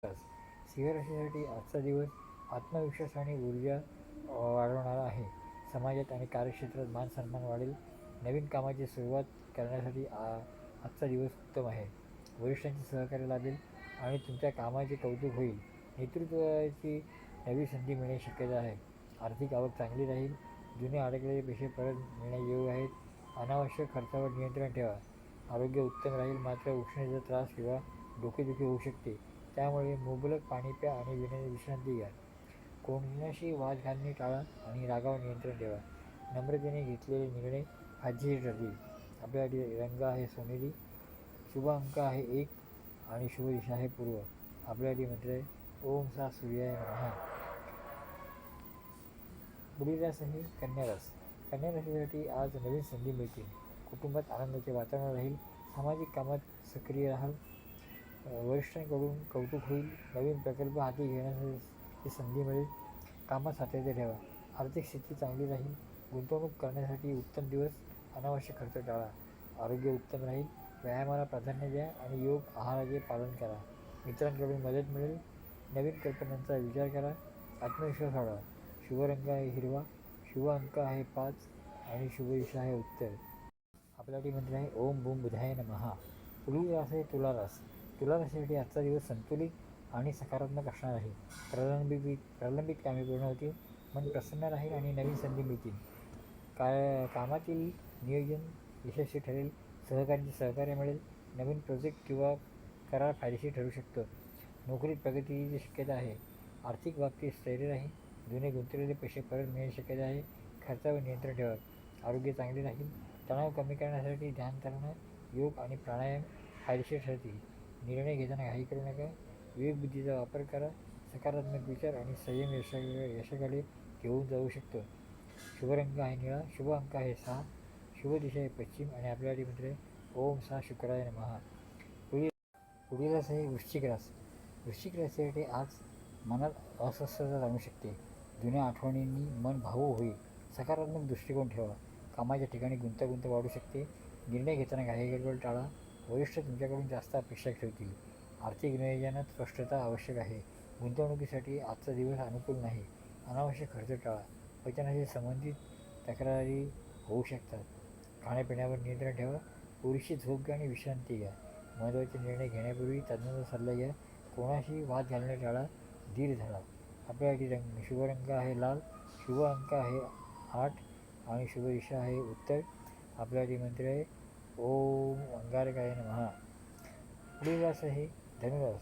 सिंह राशीसाठी आजचा दिवस आत्मविश्वास आणि ऊर्जा वाढवणारा आहे. समाजात आणि कार्यक्षेत्रात मान सन्मान वाढेल. नवीन कामाची सुरुवात करण्यासाठी आजचा दिवस उत्तम आहे. वरिष्ठांचे सहकार्य लाभेल आणि तुमच्या कामाचे कौतुक होईल. नेतृत्वाची नवी संधी मिळण्याची शक्यता आहे. आर्थिक आवक चांगली राहील. जुने अडकलेले पैसे परत मिळण्यायोग्य आहेत. अनावश्यक खर्चावर नियंत्रण ठेवा. आरोग्य उत्तम राहील, मात्र उष्णतेचा त्रास किंवा डोकेदुखी होऊ शकते. त्यामुळे मुबलक पाणी प्या आणि विश्रांती घ्या. कोणाशी वाद घालणे टाळा आणि रागावर नियंत्रण ठेवा. नम्रतेने घेतलेले निर्णय फायदेशीर ठरतील. आपल्यासाठी रंग आहे सोनेरी. शुभ अंक आहे 1 आणि शुभ दिशा आहे पूर्व. आपल्यासाठी मंत्र आहे ओम सा सूर्याय नमः. पुढील रास आहे कन्या रास. कन्या राशीसाठी आज नवीन संधी मिळतील. कुटुंबात आनंदाचे वातावरण राहील. सामाजिक कामात सक्रिय राहाल. वरिष्ठांकडून कौतुक होईल. नवीन प्रकल्प हाती घेण्याची संधी मिळेल. कामात सातत्य ठेवा. आर्थिक स्थिती चांगली राहील. गुंतवणूक करण्यासाठी उत्तम दिवस. अनावश्यक खर्च टाळा. आरोग्य उत्तम राहील. व्यायामाला प्राधान्य द्या आणि योग आहाराचे पालन करा. मित्रांकडून मदत मिळेल. नवीन कल्पनांचा विचार करा. आत्मविश्वास वाढवा. शुभ रंग आहे हिरवा. शुभ अंक आहे 5 आणि शुभ दिशा आहे उत्तर. आपल्यासाठी मंत्र आहे ओम बूम बुधाय नमः. पुढील रास आहे तुला रास. तुला राशीसाठी आजचा दिवस संतुलित आणि सकारात्मक असणार आहे. प्रलंबित कामे पूर्ण होतील. मन प्रसन्न राहील आणि नवीन संधी मिळतील. कामातील नियोजन यशस्वी ठरेल. सहकार्याचे सहकार्य मिळेल. नवीन प्रोजेक्ट किंवा करार फायदेशीर ठरू शकतो. नोकरीत प्रगतीची शक्यता आहे. आर्थिक बाबतीत स्थैर्य राहील. जुने गुंतवलेले पैसे परत मिळण्याची शक्यता आहे. खर्चावर नियंत्रण ठेवा. आरोग्य चांगले राहील. तणाव कमी करण्यासाठी ध्यानधारणा, योग आणि प्राणायाम फायदेशीर ठरतील. निर्णय घेताना घाई करू नका. विवेकबुद्धीचा वापर करा. सकारात्मक विचार आणि संयम यशाकडे घेऊन जाऊ शकतो. शुभ रंग आहे निळा. शुभ अंक आहे 6. शुभ दिशा आहे पश्चिम आणि आपल्यासाठी मंत्र ओम सा शुक्राय नमः. पुढील रास आहे वृश्चिक रास. वृश्चिक राशीसाठी आज मनात अस्वस्थता जाणवू शकते. जुन्या आठवणींनी मन भावूक होईल. सकारात्मक दृष्टिकोन ठेवा. कामाच्या ठिकाणी गुंतागुंत वाढू शकते. निर्णय घेताना घाईगडबड टाळा. वरिष्ठ तुमच्याकडून जास्त अपेक्षा ठेवतील. आर्थिक नियोजनात स्पष्टता आवश्यक आहे. गुंतवणुकीसाठी आजचा दिवस अनुकूल नाही. अनावश्यक खर्च टाळा. पचनाशी संबंधित तक्रारी होऊ शकतात. खाण्यापिण्यावर नियंत्रण ठेवा. पुरेशी झोप घ्या आणि विश्रांती घ्या. महत्त्वाचे निर्णय घेण्यापूर्वी तज्ज्ञांचा सल्ला घ्या. कोणाशी वाद घालणे टाळा. धीर धरा. आपल्यासाठी शुभ रंग आहे लाल. शुभ अंक आहे 8 आणि शुभ दिशा आहे उत्तर. आपल्यासाठी मंत्र आहे ओम अंगारकाय नमः. पुढील रास आहे धनुरास.